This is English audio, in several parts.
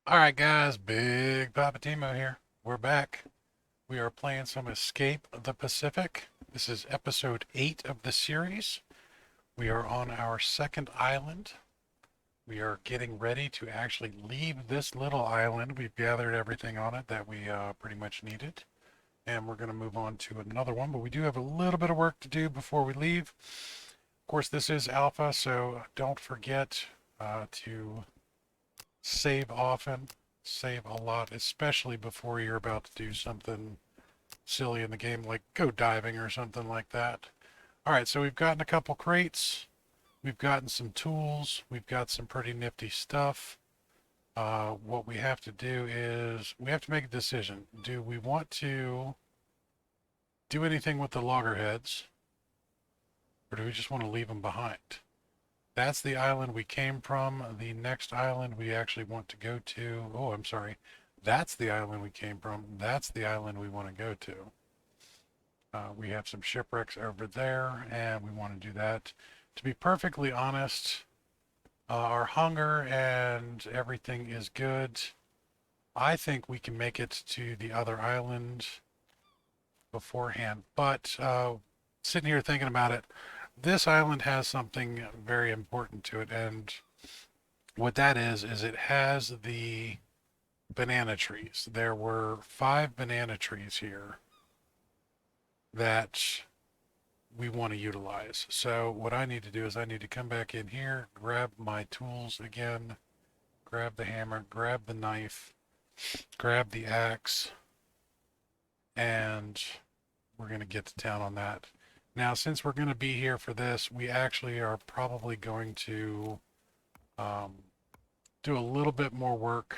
All right, guys, BigPoppaTMo here. We're back. We are playing some Escape the Pacific. This is episode 8 of the series. We are on our second island. We are getting ready to actually leave this little island. We've gathered everything on it that we pretty much needed. And we're going to move on to another one, but we do have a little bit of work to do before we leave. Of course, this is alpha, so don't forget to save often, save a lot, especially before you're about to do something silly in the game, like go diving or something like that. All right, so we've gotten a couple crates. We've gotten some tools. We've got some pretty nifty stuff. What we have to do is we have to make a decision. Do we want to do anything with the loggerheads, or do we just want to leave them behind? That's the island we came from. The next island we actually want to go to. Oh, I'm sorry. That's the island we came from. That's the island we want to go to. We have some shipwrecks over there, and we want to do that. To be perfectly honest, our hunger and everything is good. I think we can make it to the other island beforehand. But sitting here thinking about it, this island has something very important to it, and what that is it has the banana trees. There were 5 banana trees here that we want to utilize. So what I need to do is I need to come back in here, grab my tools again, grab the hammer, grab the knife, grab the axe, and we're going to get to town on that. Now, since we're going to be here for this, we actually are probably going to um, do a little bit more work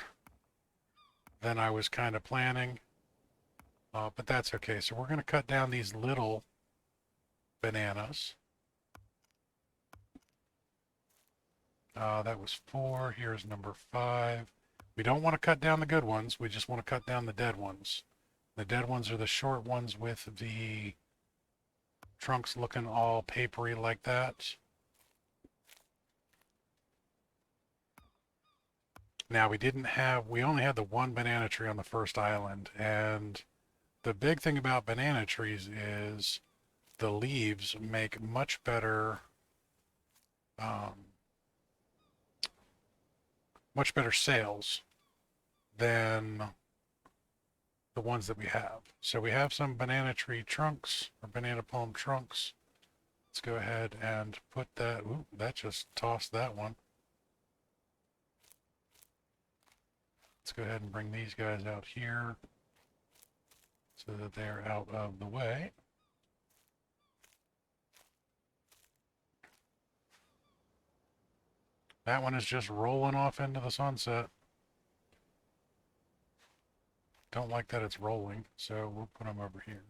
than I was kind of planning, but that's okay. So we're going to cut down these little bananas. That was 4. Here's number 5. We don't want to cut down the good ones. We just want to cut down the dead ones. The dead ones are the short ones with the trunks looking all papery like that. Now we only had the one banana tree on the first island, and the big thing about banana trees is the leaves make um, much better sails than the ones that we have. So we have some banana tree trunks or banana palm trunks. Let's go ahead and put that. Ooh, that just tossed that one. Let's go ahead and bring these guys out here so that they're out of the way. That one is just rolling off into the sunset. Don't like that it's rolling, so we'll put them over here.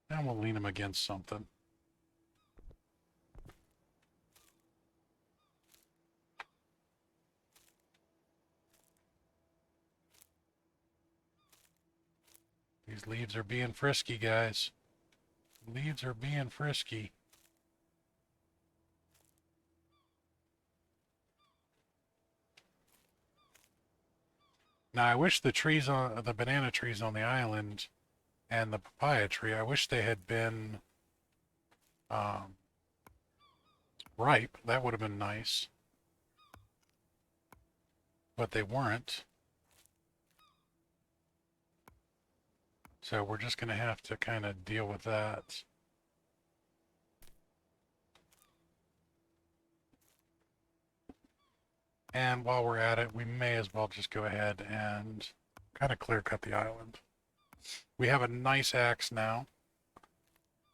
And we'll lean them against something. These leaves are being frisky, guys. Leaves are being frisky. Now, I wish the banana trees on the island and the papaya tree, I wish they had been um, ripe. That would have been nice. But they weren't. So we're just going to have to kind of deal with that. And while we're at it, we may as well just go ahead and kind of clear cut the island. We have a nice axe now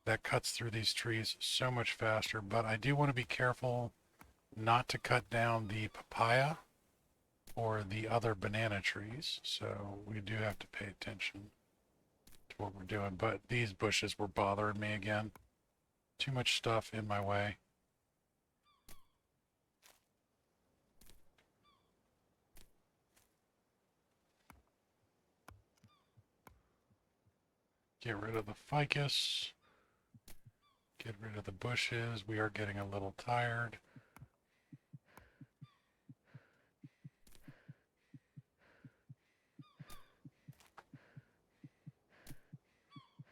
that cuts through these trees so much faster, but I do want to be careful not to cut down the papaya or the other banana trees. So we do have to pay attention to what we're doing. But these bushes were bothering me again. Too much stuff in my way. Get rid of the ficus. Get rid of the bushes. We are getting a little tired.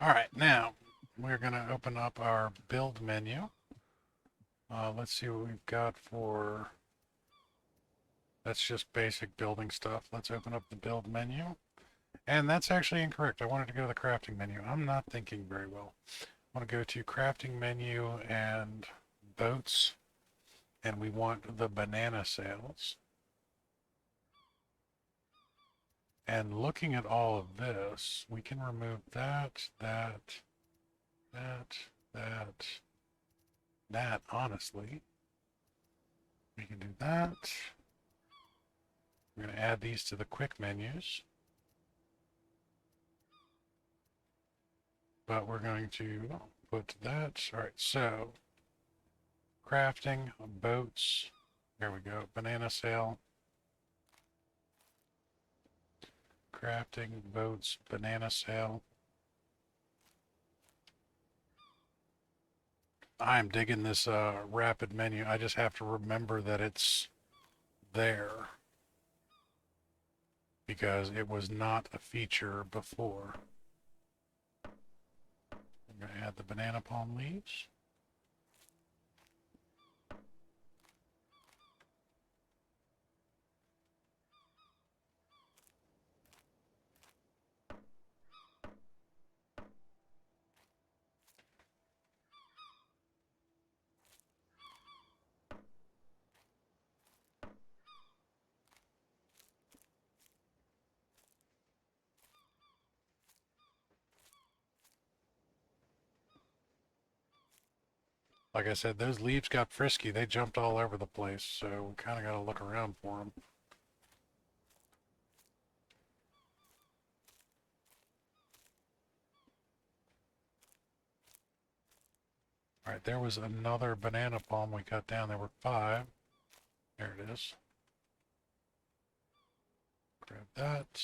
All right, now we're going to open up our build menu. Let's see what we've got for... That's just basic building stuff. Let's open up the build menu. And that's actually incorrect. I wanted to go to the crafting menu. I'm not thinking very well. I want to go to crafting menu and boats. And we want the banana sails. And looking at all of this, we can remove that, honestly. We can do that. We're going to add these to the quick menus. But we're going to put that. All right, so crafting, boats. There we go. Banana sail. Crafting, boats, banana sail. I'm digging this rapid menu. I just have to remember that it's there because it was not a feature before. I'm going to add the banana palm leaves. Like I said, those leaves got frisky. They jumped all over the place, so we kind of got to look around for them. All right, there was another banana palm we cut down. There were 5. There it is. Grab that.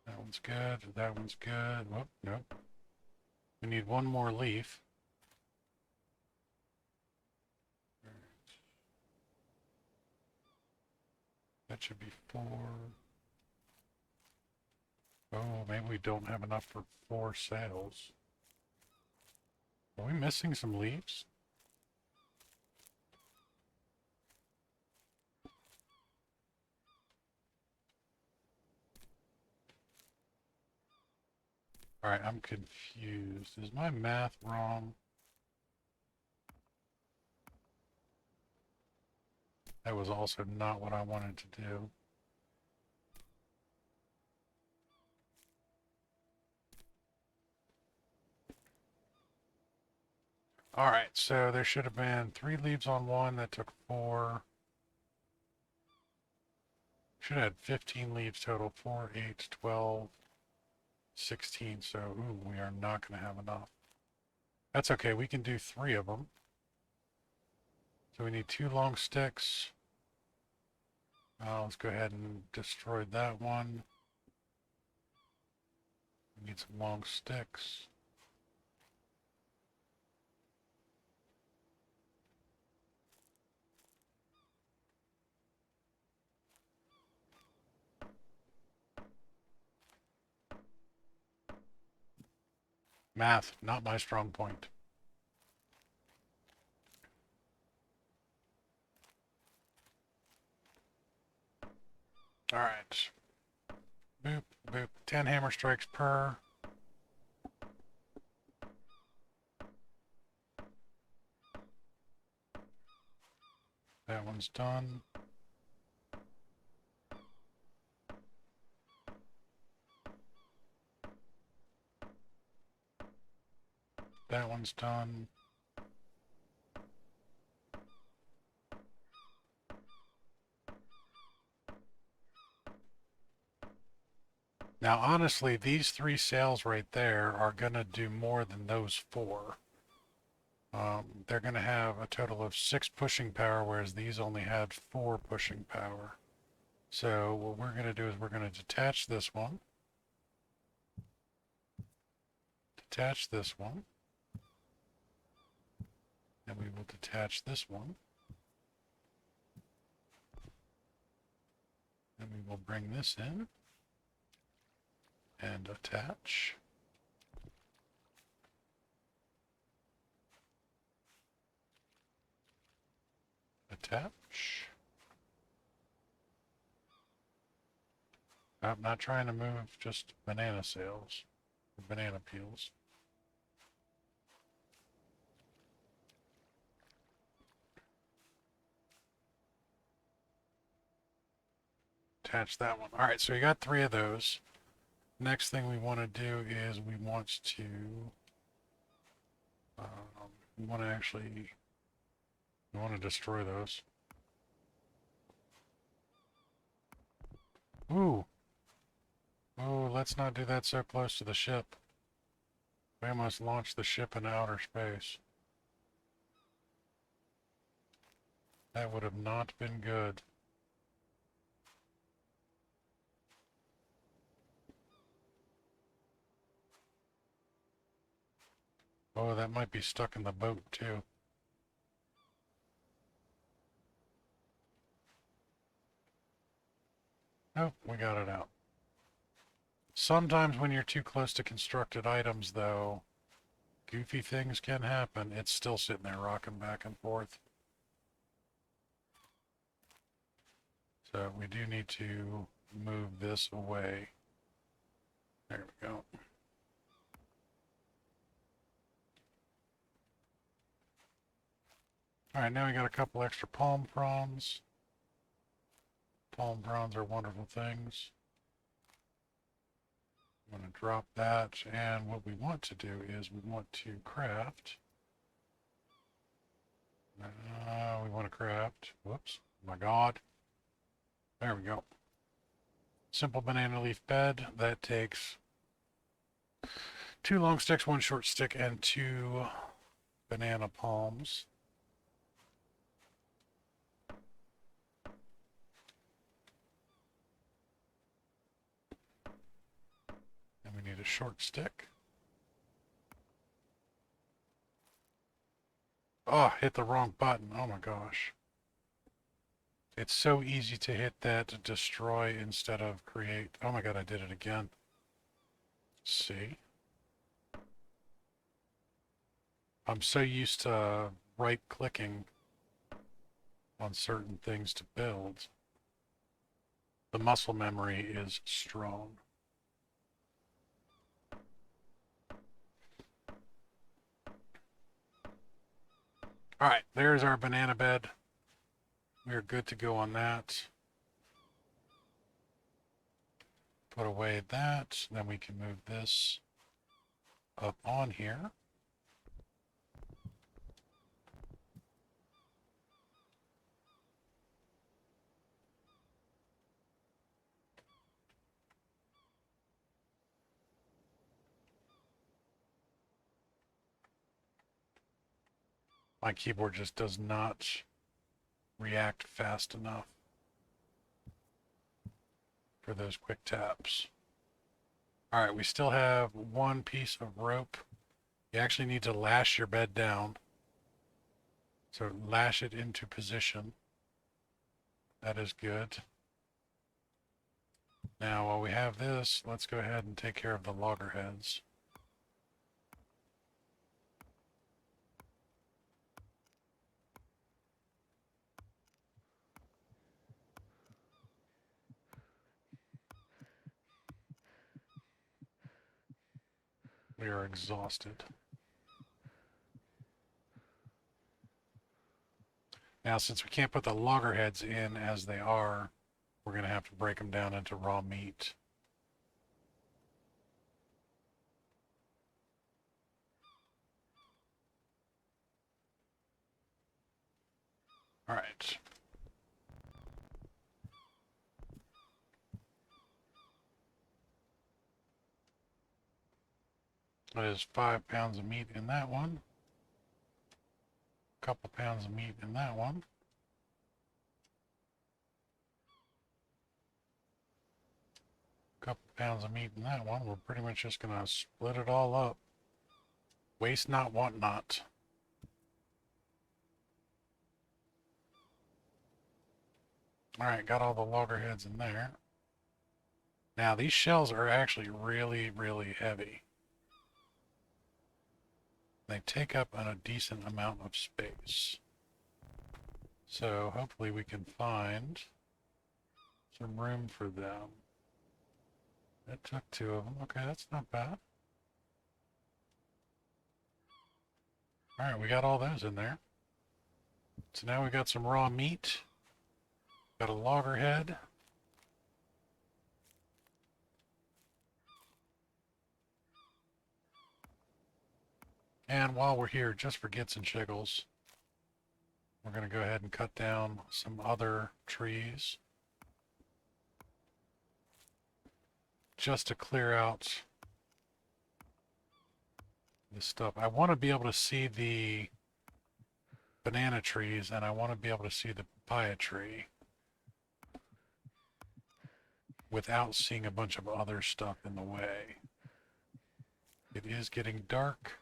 That one's good. That one's good. Whoop, nope. We need one more leaf. That should be 4. Oh, maybe we don't have enough for 4 sails. Are we missing some leaves? Alright, I'm confused. Is my math wrong? That was also not what I wanted to do. Alright, so there should have been 3 leaves on one. That took 4. Should have had 15 leaves total. 4, 8, 12, 16. So, ooh, we are not going to have enough. That's okay. We can do 3 of them. So we need 2 long sticks. Let's go ahead and destroy that one. We need some long sticks. Math, not my strong point. All right. Boop, boop. 10 hammer strikes per. That one's done. That one's done. Now, honestly, these 3 sails right there are going to do more than those 4. They're going to have a total of 6 pushing power, whereas these only had 4 pushing power. So what we're going to do is we're going to detach this one. detach this one. And we will detach this one. And we will bring this in and attach. Attach. I'm not trying to move just banana sails, or banana peels. Attach that one. All right, so we got 3 of those. Next thing we want to do is we want to destroy those. Ooh. Oh, let's not do that so close to the ship. We almost launched the ship into outer space. That would have not been good. Oh, that might be stuck in the boat, too. Nope, we got it out. Sometimes when you're too close to constructed items, though, goofy things can happen. It's still sitting there rocking back and forth. So we do need to move this away. There we go. Alright, now we got a couple extra palm fronds. Palm fronds are wonderful things. I'm going to drop that, and what we want to do is we want to craft. We want to craft. Whoops. Oh my God. There we go. Simple banana leaf bed. That takes 2 long sticks, 1 short stick, and 2 banana palms. And we need a short stick. Oh, hit the wrong button. Oh my gosh. It's so easy to hit that destroy instead of create. Oh my God, I did it again. See? I'm so used to right-clicking on certain things to build. The muscle memory is strong. All right, there's our banana bed. We're good to go on that. Put away that. Then we can move this up on here. My keyboard just does not react fast enough for those quick taps. All right, we still have 1 piece of rope. You actually need to lash your bed down. So lash it into position. That is good. Now, while we have this, let's go ahead and take care of the loggerheads. We are exhausted. Now, since we can't put the loggerheads in as they are, we're going to have to break them down into raw meat. All right. That is 5 pounds of meat in that one. A couple pounds of meat in that one. Couple pounds of meat in that one. We're pretty much just going to split it all up. Waste not, want not. Alright, got all the loggerheads in there. Now, these shells are actually really, really heavy. They take up a decent amount of space. So, hopefully we can find some room for them. That took 2 of them. Okay, that's not bad. Alright, we got all those in there. So now we got some raw meat. Got a loggerhead. And while we're here, just for gits and shiggles, we're going to go ahead and cut down some other trees. Just to clear out this stuff. I want to be able to see the banana trees, and I want to be able to see the papaya tree without seeing a bunch of other stuff in the way. It is getting dark.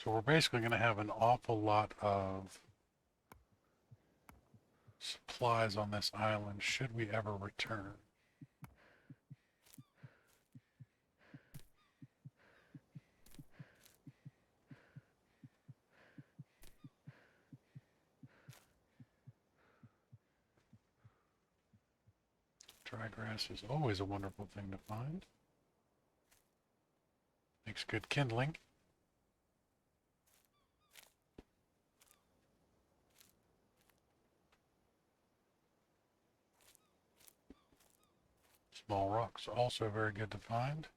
So we're basically going to have an awful lot of supplies on this island should we ever return. Dry grass is always a wonderful thing to find. Makes good kindling. Small rocks also very good to find.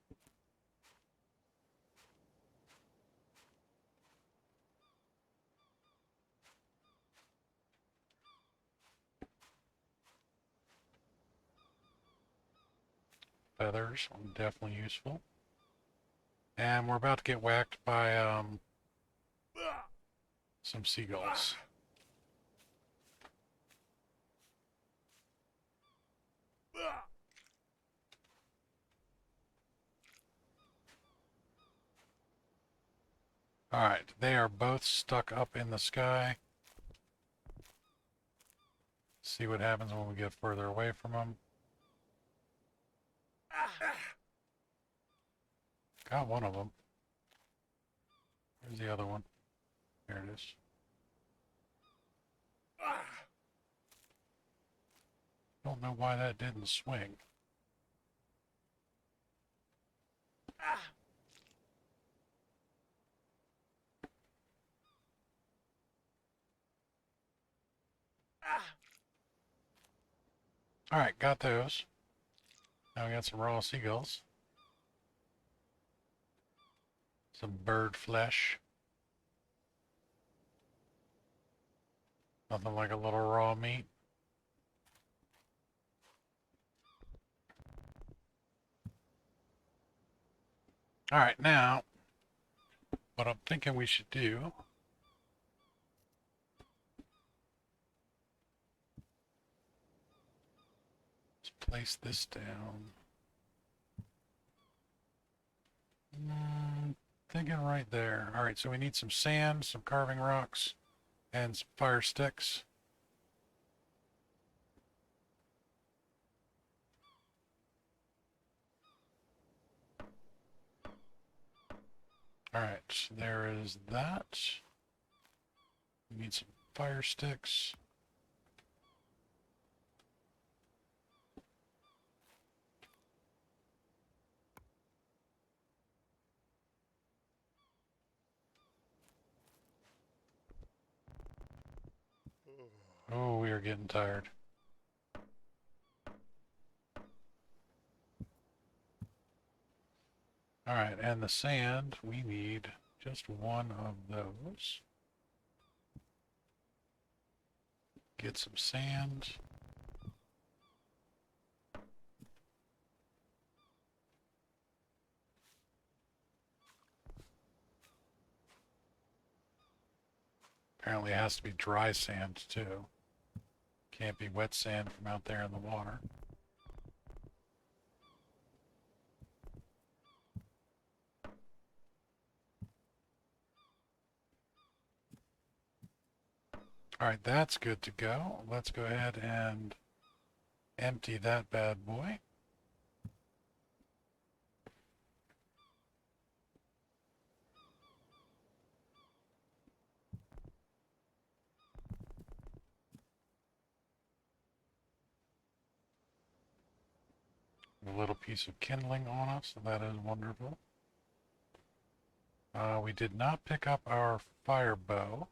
Feathers are definitely useful. And we're about to get whacked by some seagulls. Alright, they are both stuck up in the sky. See what happens when we get further away from them. Got one of them. Where's the other one? There it is. Don't know why that didn't swing. Alright, got those. Now we got some raw seagulls. Some bird flesh. Nothing like a little raw meat. Alright, now, what I'm thinking we should do is place this down. Thinking right there. Alright, so we need some sand, some carving rocks, and some fire sticks. Alright, there is that. We need some fire sticks. Oh, we are getting tired. Alright, and the sand, we need just one of those. Get some sand. Apparently it has to be dry sand too. Can't be wet sand from out there in the water. All right, that's good to go. Let's go ahead and empty that bad boy. A little piece of kindling on us, so that is wonderful. We did not pick up our fire bow.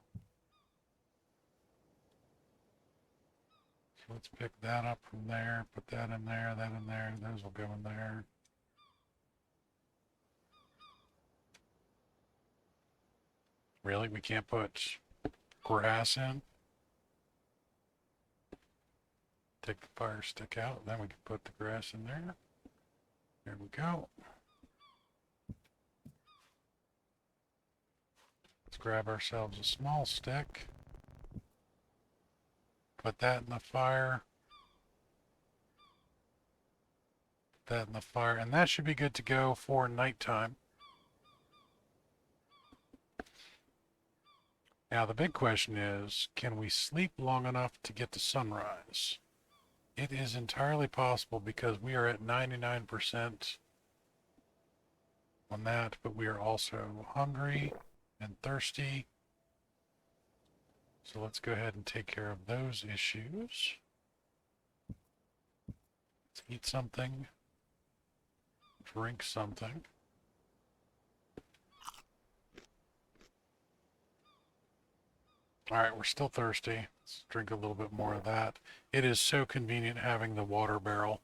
So let's pick that up from there, put that in there, those will go in there. Really? We can't put grass in? Take the fire stick out, then we can put the grass in there. There we go. Let's grab ourselves a small stick. Put that in the fire. Put that in the fire, and that should be good to go for nighttime. Now the big question is, can we sleep long enough to get to sunrise? It is entirely possible because we are at 99% on that, but we are also hungry and thirsty. So let's go ahead and take care of those issues. Let's eat something, drink something. All right, we're still thirsty. Let's drink a little bit more of that. It is so convenient having the water barrel.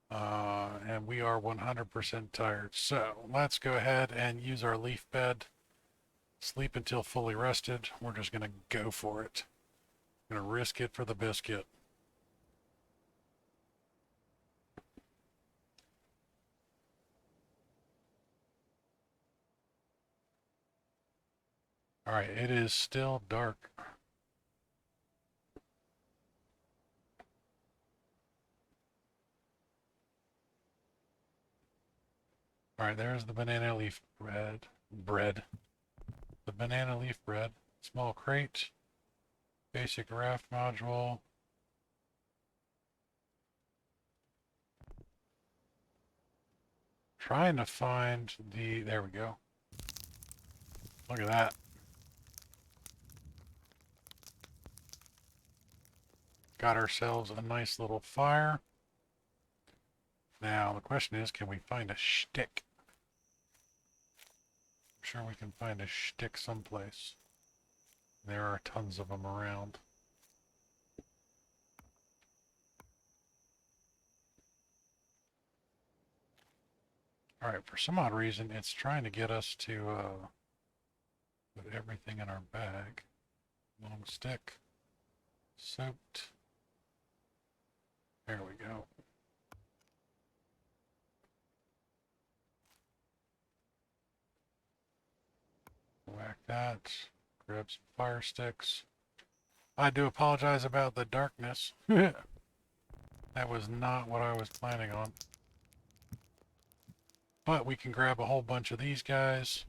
And we are 100% tired. So let's go ahead and use our leaf bed. Sleep until fully rested. We're just going to go for it. Going to risk it for the biscuit. All right, it is still dark. All right, there's the banana leaf bread. The banana leaf bread. Small crate. Basic raft module. Trying to find the, there we go. Look at that. Got ourselves a nice little fire. Now the question is, can we find a shtick? I'm sure we can find a shtick someplace. There are tons of them around. Alright, for some odd reason, it's trying to get us to put everything in our bag. Long stick. Soaked. There we go. Whack that. Grab some fire sticks. I do apologize about the darkness. That was not what I was planning on. But we can grab a whole bunch of these guys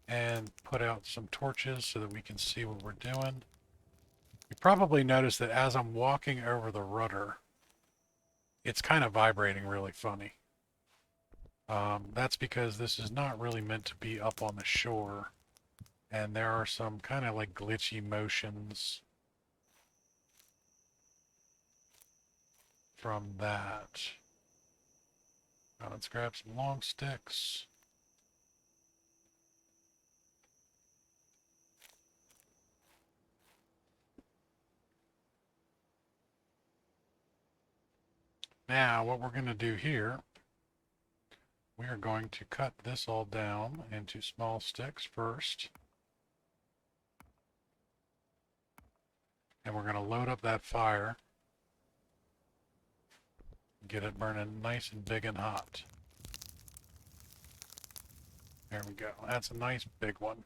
and put out some torches so that we can see what we're doing. You probably noticed that as I'm walking over the rudder, it's kind of vibrating really funny. That's because this is not really meant to be up on the shore, and there are some kind of like glitchy motions from that. Now let's grab some long sticks. Now what we're going to do here, we are going to cut this all down into small sticks first. And we're going to load up that fire. Get it burning nice and big and hot. There we go. That's a nice big one.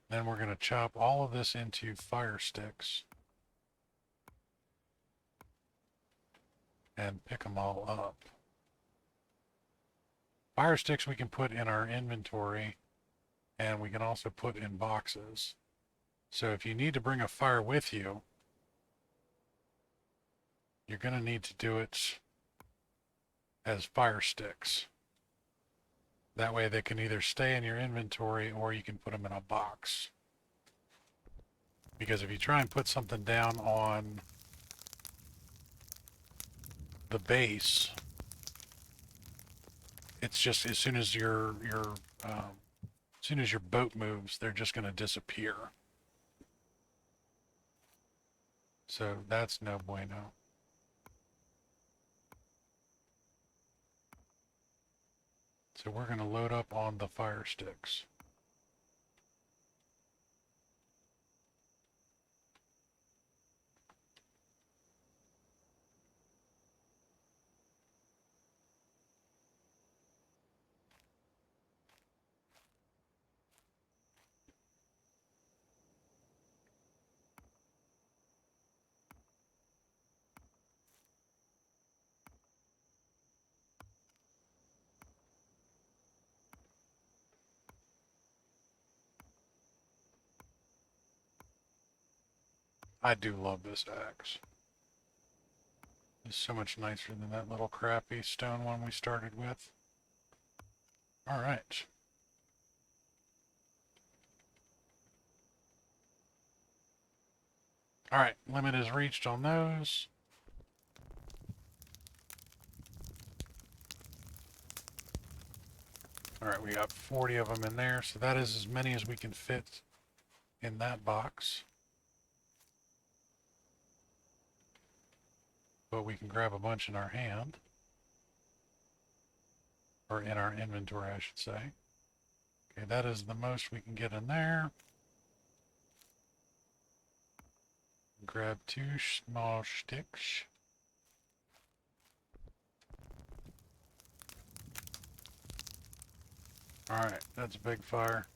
Then we're going to chop all of this into fire sticks and pick them all up. Fire sticks we can put in our inventory, and we can also put in boxes. So if you need to bring a fire with you, you're going to need to do it as fire sticks. That way they can either stay in your inventory or you can put them in a box. Because if you try and put something down on the base, it's just as soon as your boat moves, they're just going to disappear. So that's no bueno. So we're going to load up on the fire sticks. I do love this axe. It's so much nicer than that little crappy stone one we started with. All right. All right, limit is reached on those. All right, we got 40 of them in there, so that is as many as we can fit in that box. But we can grab a bunch in our hand. Or in our inventory, I should say. Okay, that is the most we can get in there. Grab 2 small sticks. Alright, that's a big fire.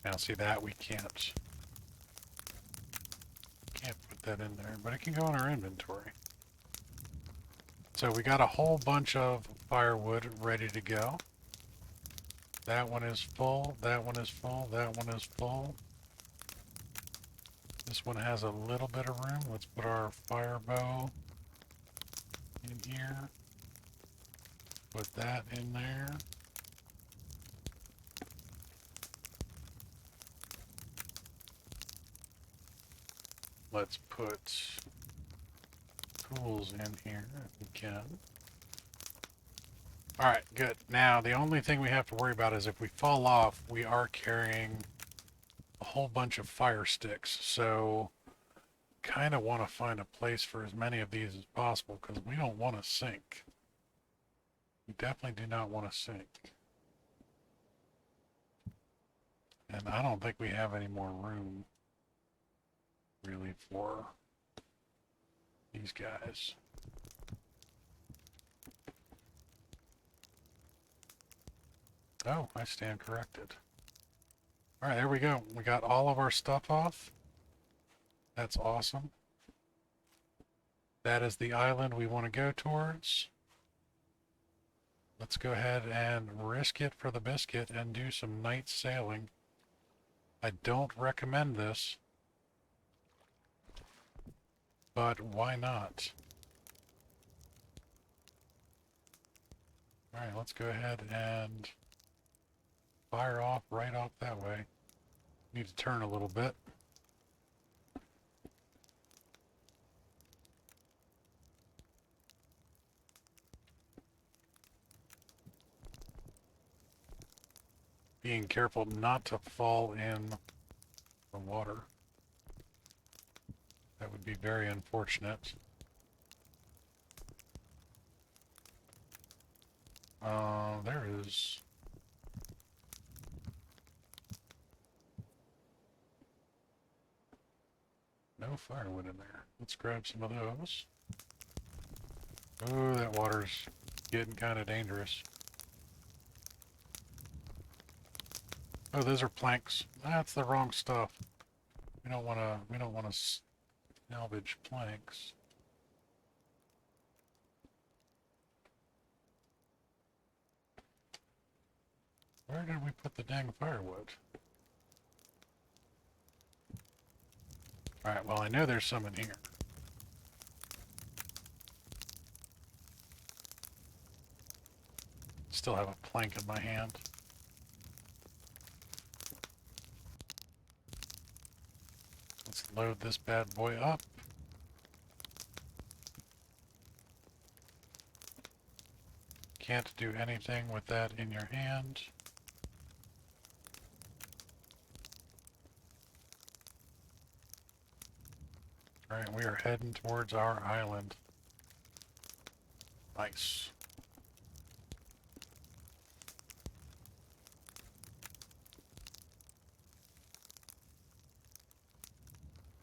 Now see that we can't put that in there, but it can go in our inventory. So we got a whole bunch of firewood ready to go. That one is full, that one is full, that one is full. This one has a little bit of room. Let's put our fire bow in here. Put that in there. Let's put tools in here if we can. Alright, good. Now, the only thing we have to worry about is if we fall off, we are carrying a whole bunch of fire sticks. So, kind of want to find a place for as many of these as possible because we don't want to sink. We definitely do not want to sink. And I don't think we have any more room really for these guys. Oh, I stand corrected. All right, there we go. We got all of our stuff off. That's awesome. That is the island we want to go towards. Let's go ahead and risk it for the biscuit and do some night sailing. I don't recommend this, but why not? All right, let's go ahead and fire off right off that way. Need to turn a little bit. Being careful not to fall in the water. That would be very unfortunate. There is... no firewood in there. Let's grab some of those. Oh, that water's getting kind of dangerous. Oh, those are planks. That's the wrong stuff. We don't want to salvage planks. Where did we put the dang firewood? Alright, well I know there's some in here. Still have a plank in my hand. Let's load this bad boy up. Can't do anything with that in your hand. Alright, we are heading towards our island. Nice.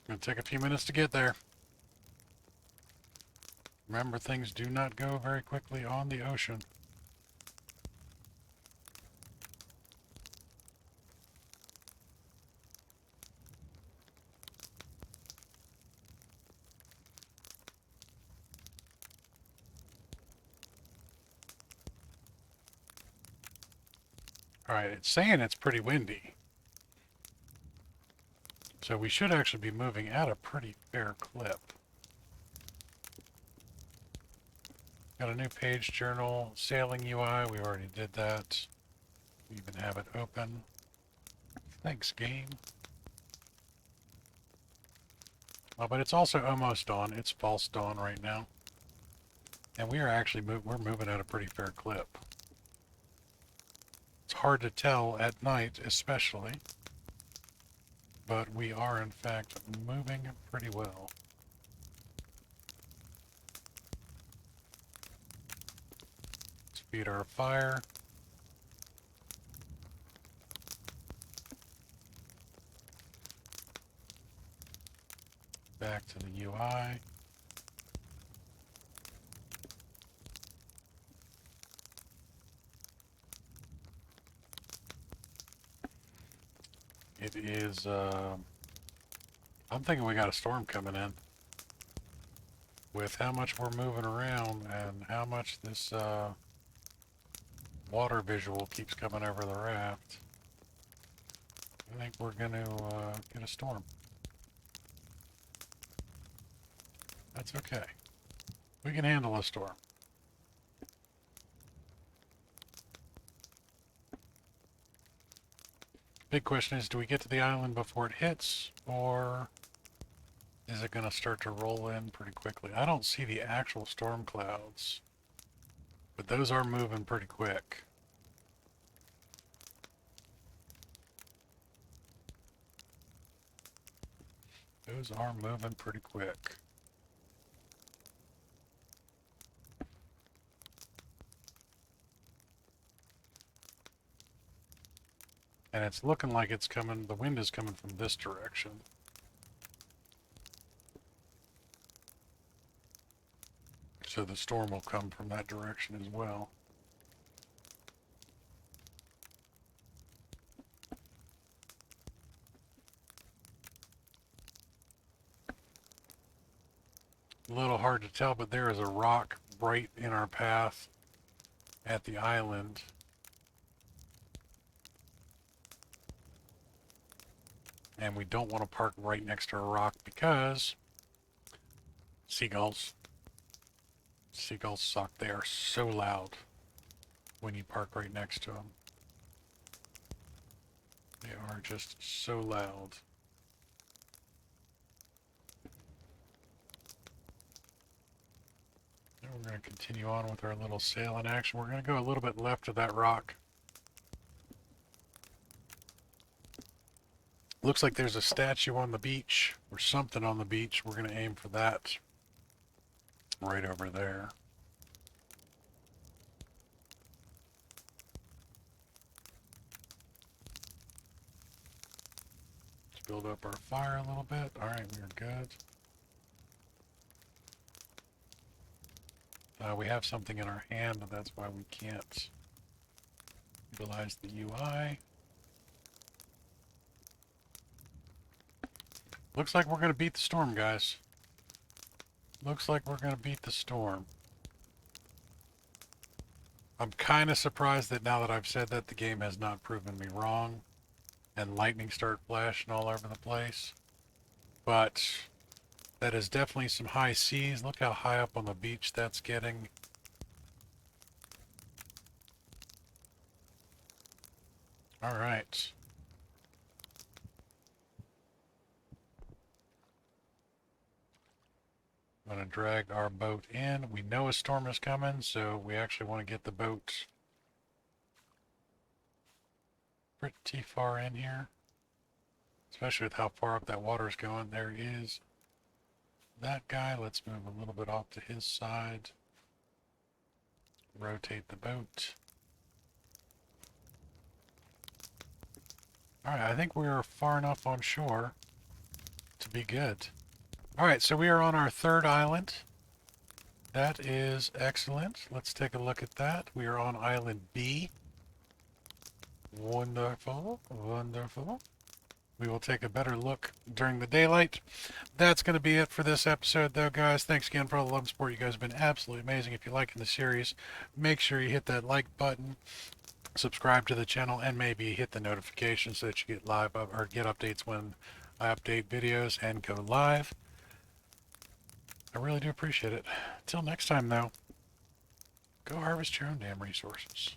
Gonna take a few minutes to get there. Remember, things do not go very quickly on the ocean. Alright, it's saying it's pretty windy. So we should actually be moving at a pretty fair clip. Got a new page journal, sailing UI, we already did that. We even have it open. Thanks, game. Well, but it's also almost dawn. It's false dawn right now. And we are actually we're moving at a pretty fair clip. It's hard to tell at night, especially. But we are, in fact, moving pretty well. Let's feed our fire. Back to the UI. It is, I'm thinking we got a storm coming in. With how much we're moving around and how much this, water visual keeps coming over the raft. I think we're going to, get a storm. That's okay. We can handle a storm. Big question is, do we get to the island before it hits, or is it going to start to roll in pretty quickly? I don't see the actual storm clouds, but those are moving pretty quick. Those are moving pretty quick. And it's looking like it's coming, the wind is coming from this direction. So the storm will come from that direction as well. A little hard to tell, but there is a rock right in our path at the island. And we don't want to park right next to a rock because seagulls. Seagulls suck. They are so loud when you park right next to them. They are just so loud. And we're going to continue on with our little sailing action. We're going to go a little bit left of that rock. Looks like there's a statue on the beach or something on the beach. We're going to aim for that right over there. Let's build up our fire a little bit. All right, we're good. We have something in our hand, and that's why we can't utilize the UI. Looks like we're going to beat the storm, guys. Looks like we're going to beat the storm. I'm kind of surprised that now that I've said that, the game has not proven me wrong. And lightning started flashing all over the place. But that is definitely some high seas. Look how high up on the beach that's getting. All right. I'm going to drag our boat in. We know a storm is coming, so we actually want to get the boat pretty far in here. Especially with how far up that water is going. There is that guy. Let's move a little bit off to his side. Rotate the boat. Alright, I think we are far enough on shore to be good. Alright, so we are on our third island. That is excellent. Let's take a look at that. We are on island B. Wonderful, wonderful. We will take a better look during the daylight. That's going to be it for this episode, though, guys. Thanks again for all the love and support. You guys have been absolutely amazing. If you're liking the series, make sure you hit that like button, subscribe to the channel, and maybe hit the notification so that you get live or get updates when I update videos and go live. I really do appreciate it. Till next time, though, go harvest your own damn resources.